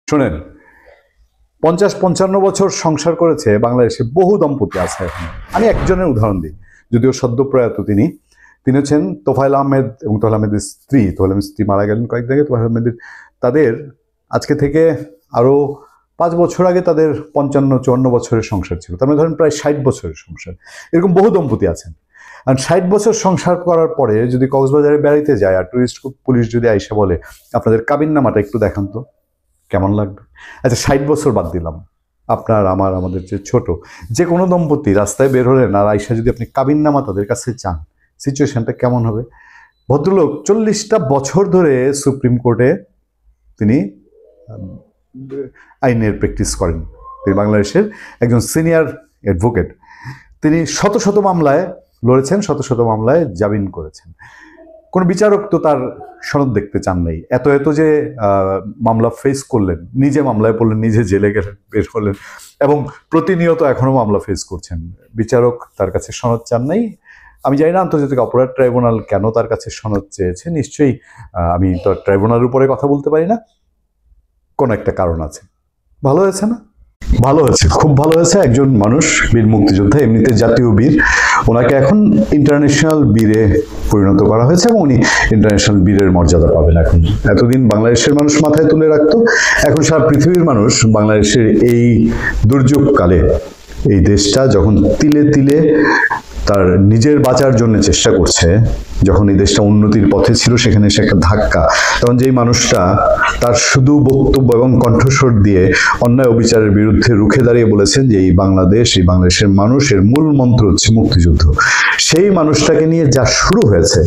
শোনেন, 50-55 বছর সংসার করেছে বাংলাদেশে বহু দম্পতি আছে এখন। আমি একজনের উদাহরণ দিই, যদিও সদ্য প্রয়াত তিনি হচ্ছেন তোফায়েল আহমেদ এবং তোফায়েল আহমেদের স্ত্রী। তোফায়েল আহমেদের স্ত্রী মারা গেলেন কয়েকদিন আগে। তোফায়েল আহমেদের তাদের আজকে থেকে আরও 5 বছর আগে তাদের 55-54 বছরের সংসার ছিল। তার মানে ধরেন প্রায় 60 বছরের সংসার। এরকম বহু দম্পতি আছেন। আর 60 বছর সংসার করার পরে যদি কক্সবাজারে বেড়াইতে যায় আর টুরিস্ট পুলিশ যদি আইসা বলে আপনাদের কাবিননামাটা একটু দেখান তো, কেমন লাগবে? আচ্ছা, 60 বছর বাদ দিলাম, আপনার আমাদের যে ছোট যে কোনো দম্পতি রাস্তায় বের হলেন আর আইসা যদি আপনি কাবিননামা তাদের কাছে চান, সিচুয়েশনটা কেমন হবে? ভদ্রলোক 40টা বছর ধরে সুপ্রিম কোর্টে তিনি আইনের প্র্যাকটিস করেন। তিনি বাংলাদেশের একজন সিনিয়র অ্যাডভোকেট। তিনি শত শত মামলায় লড়েছেন, শত শত মামলায় জামিন করেছেন। কোনো বিচারক তো তার সনদ দেখতে চান নাই। এত যে মামলা ফেস করলেন, নিজে মামলায় পড়লেন, নিজে জেলে গেলেন, বের হলেন এবং প্রতিনিয়ত এখনো মামলা ফেস করছেন। বিচারক তার কাছে সনদ চান নাই। আমি জানি না আন্তর্জাতিক অপরাধ ট্রাইব্যুনাল কেন তার কাছে সনদ চেয়েছে। নিশ্চয়ই আমি তো ট্রাইব্যুনালের উপরে কথা বলতে পারি না, কোনো একটা কারণ আছে। ভালো হয়েছে না? ভালো হয়েছে, খুব ভালো হয়েছে। একজন মানুষ বীর মুক্তিযোদ্ধা, এমনিতে জাতীয় বীর, ওনাকে এখন ইন্টারন্যাশনাল বীরে পরিণত করা হয়েছে এবং উনি ইন্টারন্যাশনাল বীরের মর্যাদা পাবেন। এখন এতদিন বাংলাদেশের মানুষ মাথায় তুলে রাখতো, এখন সারা পৃথিবীর মানুষ বাংলাদেশের এই দুর্যোগকালে, এই দেশটা যখন তিলে তিলে তার নিজের বাঁচার জন্য চেষ্টা করছে, যখন এই দেশটা উন্নতির পথে ছিল সেখানে এসে একটা ধাক্কা, তখন যেই মানুষটা তার শুধু বক্তব্য এবং কণ্ঠস্বর দিয়ে অন্যায় অবিচারের বিরুদ্ধে রুখে দাঁড়িয়ে বলেছেন যে এই বাংলাদেশের মানুষের মূল মন্ত্র হচ্ছে মুক্তিযুদ্ধ, সেই মানুষটাকে নিয়ে যা শুরু হয়েছে,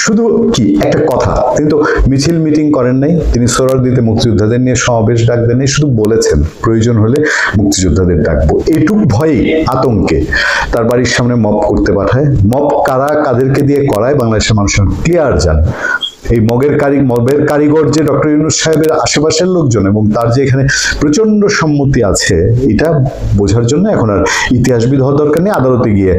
শুধু কি একটা কথা, তিনি তো মিছিল মিটিং করেন নাই, তিনি সোহরাওয়ার্দীতে মুক্তিযোদ্ধাদের নিয়ে সমাবেশ ডাক দেন নাই, শুধু বলেছেন প্রয়োজন হলে মুক্তিযোদ্ধাদের ডাকবো। এইটুক ভয়ে আতঙ্কে তার বাড়ির সামনে মব করতে পাঠায়। মব কারা কাদেরকে দিয়ে করায় বাংলাদেশের মানুষ ক্লিয়ার জানে। এই মবের কারিগর যে ডক্টর ইউনূস সাহেবের আশেপাশের লোকজন এবং তার যে এখানে প্রচন্ড সম্মতি আছে, এটা বোঝার জন্য এখন আর ইতিহাসবিদ হওয়ার দরকার নেই, আদালতে গিয়ে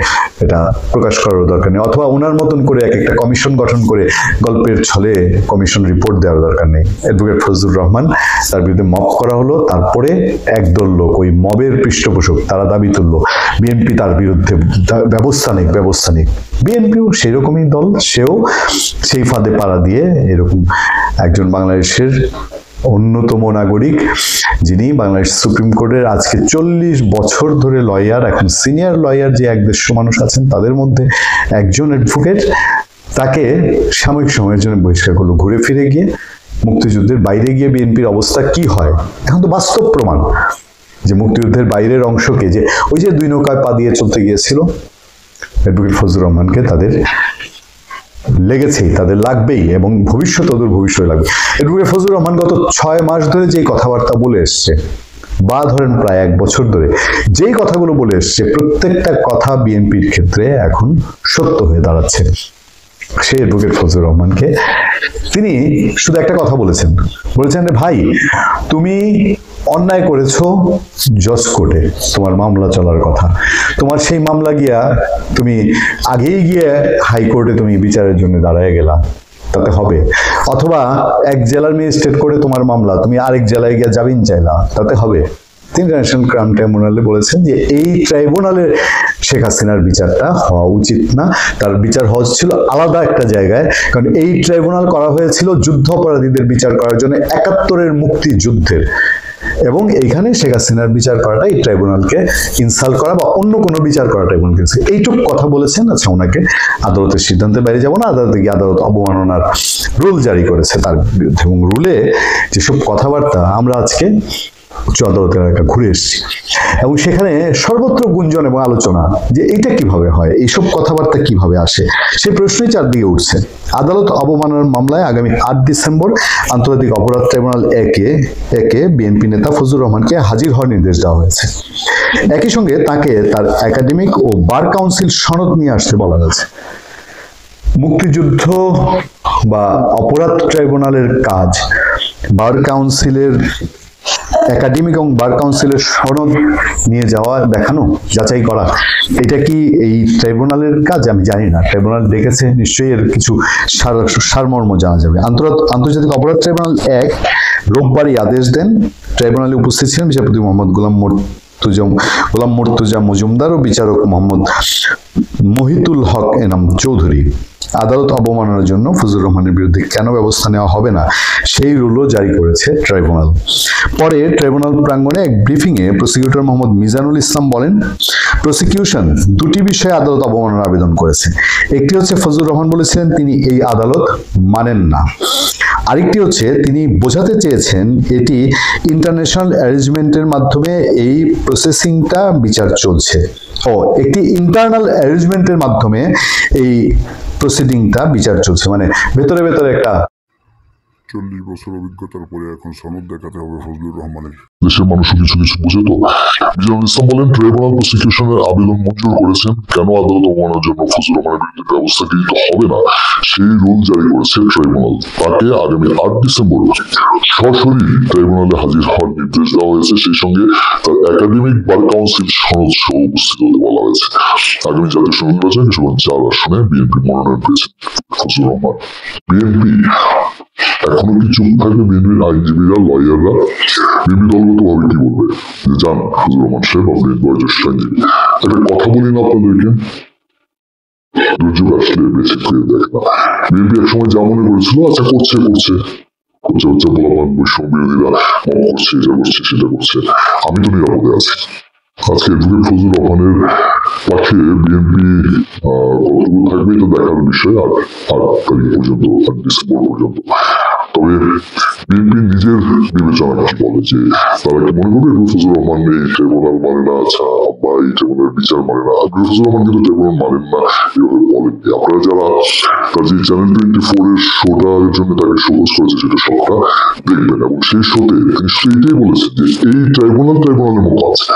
এটা প্রকাশ করার দরকার নেই, অথবা ওনার মতন করে একটা কমিশন গঠন করে গল্পের ছলে কমিশন রিপোর্ট দেওয়ার দরকার নেই। অ্যাডভোকেট ফজলুর রহমান, তার বিরুদ্ধে মব করা হলো, তারপরে একদল লোক ওই মবের পৃষ্ঠপোষক তারা দাবি তুলল বিএনপি তার বিরুদ্ধে ব্যবস্থা নেই। বিএনপিও সেই রকমই দল, সেও সেই ফাঁদে পাড়া দিয়ে এরকম একজন বাংলাদেশের অন্যতম নাগরিক, যিনি বাংলাদেশ সুপ্রিম কোর্টের আজকে 40 বছর ধরে লয়ার, এখন সিনিয়র লয়ার যে 150 মানুষ আছেন তাদের মধ্যে একজন অ্যাডভোকেট, তাকে সাময়িক সময়ের জন্য বহিষ্কার করলো। ঘুরে ফিরে গিয়ে মুক্তিযুদ্ধের বাইরে গিয়ে বিএনপির অবস্থা কি হয় এখন তো বাস্তব প্রমাণ, যে মুক্তিযুদ্ধের বাইরের অংশকে, যে ওই যে 2 নৌকায় পা দিয়ে চলতে গিয়েছিল অ্যাডভোকেট ফজলুর রহমানকে, তাদের লেগেছেই, তাদের লাগবেই এবং ভবিষ্যৎ অদূর ভবিষ্যতে লাগবে। অ্যাডভোকেট ফজলুর রহমান গত 6 মাস ধরে যেই কথাবার্তা বলে এসছে, বা ধরেন প্রায় 1 বছর ধরে যেই কথাগুলো বলে এসছে, প্রত্যেকটা কথা বিএনপির ক্ষেত্রে এখন সত্য হয়ে দাঁড়াচ্ছে। সেই অ্যাডভোকেট ফজলুর রহমানকে তিনি শুধু একটা কথা বলেছেন রে ভাই, তুমি অন্যায় করেছো জজ কোর্টে, তোমার মামলা চলার কথা, তোমার সেই মামলা গিয়া তুমি আগেই গিয়ে হাইকোর্টে তুমি বিচারের জন্য দাঁড়ায় গেলা, তাতে হবে? অথবা এক জেলার ম্যাজিস্ট্রেট কোর্টে তোমার মামলা, তুমি আরেক জেলায় গিয়ে জামিন চাইলা, তাতে হবে? তিনি ন্যাশনাল ক্রাইম ট্রাইব্যুনালে বলেছেন যে এই ট্রাইব্যুনালের শেখ হাসিনার বিচারটা হওয়া উচিত না, তার বিচার হওয়া ছিল আলাদা একটা জায়গায়, কারণ এই ট্রাইব্যুনাল করা হয়েছিল যুদ্ধ অপরাধীদের বিচার করার জন্য, 71-এর মুক্তিযুদ্ধের, এবং এইখানে শেখ হাসিনার বিচার করাটা এই ট্রাইব্যুনালকে ইনসাল্ট করা বা অন্য কোনো বিচার করা ট্রাইব্যুনালকে, এইটুকু কথা বলেছেন। আচ্ছা, ওনাকে আদালতের সিদ্ধান্তের বাইরে যাব না, আদালতে গিয়ে আদালত অবমাননার রুল জারি করেছে তার বিরুদ্ধে, এবং রুলে যেসব কথাবার্তা আমরা আজকে উচ্চ আদালতের একটা ঘুরে এসেছি এবং সেখানে সর্বত্র গুঞ্জন এবং আলোচনা যে এটা কিভাবে হয়, এইসব কথাবার্তা কিভাবে আসে, সেই প্রশ্নই চারদিকে উঠছে। আদালত অবমাননার মামলায় আগামী 8 ডিসেম্বর আন্তর্জাতিক অপরাধ ট্রাইব্যুনাল একে বিএনপি নেতা ফজলুর রহমানকে হাজির হওয়ার নির্দেশ দেওয়া হয়েছে। একই সঙ্গে তাকে তার একাডেমিক ও বার কাউন্সিল সনদ নিয়ে আসতে বলা হয়েছে। মুক্তিযুদ্ধ বা অপরাধ ট্রাইব্যুনালের কাজ বার কাউন্সিলের একাডেমিক এবং বার কাউন্সিলের সনদ নিয়ে যাওয়া, দেখানো, যাচাই করা, এটা কি এই ট্রাইব্যুনালের কাজ? আমি জানি না, ট্রাইব্যুনাল ডেকেছে, নিশ্চয়ই এর কিছু সারমর্ম জানা যাবে। আন্তর্জাতিক অপরাধ ট্রাইব্যুনাল 1 রোববারই আদেশ দেন। ট্রাইব্যুনালে উপস্থিত ছিলেন বিচারপতি মোহাম্মদ গোলাম মুর্তজা মজুমদার ও বিচারক মোহাম্মদ মহিতুল হক এনাম চৌধুরী। আদালত অবমাননার জন্য ফজলুর রহমানের বিরুদ্ধে কেন ব্যবস্থা নেওয়া হবে না সেই রুলও জারি করেছে ট্রাইব্যুনাল। পরে ট্রাইব্যুনাল প্রাঙ্গণে এক ব্রিফিংয়ে প্রসিকিউটর মোহাম্মদ মিজানুল ইসলাম বলেন, প্রসিকিউশন দুটি বিষয়ে আদালত অবমাননার আবেদন করেছে। একটি হচ্ছে ফজলুর রহমান বলেছিলেন তিনি এই আদালত মানেন না। আরেকটি হচ্ছে তিনি বোঝাতে চেয়েছেন এটি ইন্টারন্যাশনাল অ্যারেঞ্জমেন্টের মাধ্যমে এই প্রসেসিংটা বিচার চলছে। একটি ইন্টারনাল অ্যারেঞ্জমেন্টের মাধ্যমে এই প্রসিডিংটা বিচার চলছে, মানে ভেতরে ভেতরে একটা 40 বছর অভিজ্ঞতার পরে এখন সনদ দেখাতে হবে ফজলুর রহমানের। দেশের মানুষ কিছু কিছু বুঝে তো। মিজানুল ইসলাম বলেন, ট্রাইব্যুনাল প্রসিকিউশনের আবেদন মঞ্জুর করেছেন, কেন আদালত অবমাননার জন্য ফজলুর রহমানের বিরুদ্ধে ব্যবস্থা গৃহীত হবে না সেই রুল জারি করেছে ট্রাইব্যুনাল। তাকে আগামী 8 ডিসেম্বর সরাসরি ট্রাইব্যুনালে হাজির হওয়ার নির্দেশ দেওয়া হয়েছে। সেই সঙ্গে তার একাডেমিক বার কাউন্সিল সনদ সহ উপস্থিত হতে বলা হয়েছে। আগামী জাতীয় সংসদ নির্বাচনে কিশোরগঞ্জ 4 আসনে বিএনপি মনোনয়ন পেয়েছে ফজলুর রহমান। বিএনপি এখনো কি চুপ থাকবে? বিএনপির আইনজীবীরা, লয়াররা বিএনপি দলগতভাবে কি বলবে যে যান ফজলুর রহমান সাহেব, আপনি বয়োজ্যেষ্ঠ আইনজীবী, একটা কথা বলি না আপনাদেরকে, দুর্যোগ আসলে বেঁচে ফিরে দেখ না। বিএনপি এক সময় যা মনে করেছিল, আচ্ছা করছে বলাবান বৈষম্য বিরোধীরা মত করছে, এটা করছে সেটা করছে, আমি তো নিরাপদে আছি। আজকে অ্যাডভোকেট ফজলুর রহমানের পাশে বিএনপি কতটুকু থাকবে এটা দেখার বিষয়। 8 তারিখ পর্যন্ত, 8 ডিসেম্বর পর্যন্ত। তবে বিএনপি নিজের বিবেচনা কি বলে, যে তারা কি মনে করবে ফজলুর রহমান এই ট্রাইব্যুনাল মানে না, আচ্ছা বা এই ট্রাইব্যুনালের বিচার মানে না। ফজলুর রহমান কিন্তু ট্রাইব্যুনাল মানেন না এভাবে বলেননি। আপনারা যারা তার যে চ্যানেল 24 এর শোটার জন্য তাকে সহজ করেছে সেটা সবটা দেখবেন, এবং সেই শোতে তিনি সেইটাই বলেছেন যে এই ট্রাইব্যুনালের মতো আছে,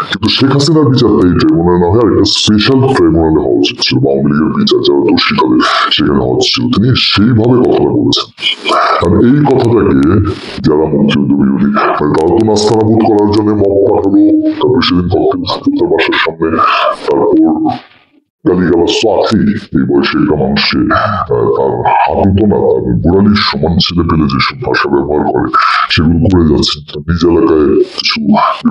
কিন্তু শেখ হাসিনার বিচারটা এই ট্রাইব্যুনালে না হয় একটা স্পেশাল ট্রাইব্যুনালে হওয়া উচিত ছিল, বা আওয়ামী লীগের বিচার যারা দোষী তাদের সেখানে হওয়া উচিত ছিল। তিনি সেইভাবে কথাটা বলেছেন। আর এই কথাটাকে যারা মুক্তিযুদ্ধ বিরোধী, মানে তারা তো নাস্তানাবুদ করার জন্য মত পাঠালো, তারপর সেদিন তার বাসার সামনে, তারপর গালিগালাজ তো আছেই। এই বয়সে একটা মানুষকে তার হাত না, তার গোড়ালির সমান ছেলে পেলে যেসব ভাষা ব্যবহার করে সেগুলো করে যাচ্ছে। নিজ এলাকায় কিছু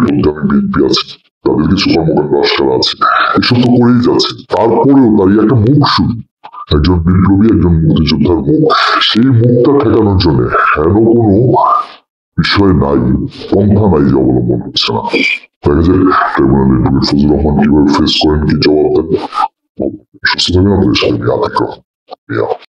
বিপদগামী বিএনপি আছে, তাদের কিছু কর্মকাণ্ড আশকারা আছে, এসব তো করেই যাচ্ছে। তারপরেও তারই একটা মুখ শুরু, একজন বিপ্লবী, একজন মুক্তিযোদ্ধার মুখ, সেই মুখটা ঠেকানোর জন্য হেন কোনো বিষয় নাই, পন্থা নাই যে অবলম্বন হচ্ছে না। দেখা যায় ট্রাইব্যুনালের অ্যাডভোকেট ফজলুর রহমান কিভাবে ফেস করেন, কি জবাব দেন। সুস্থ থাকবেন, আপনাদের সাথে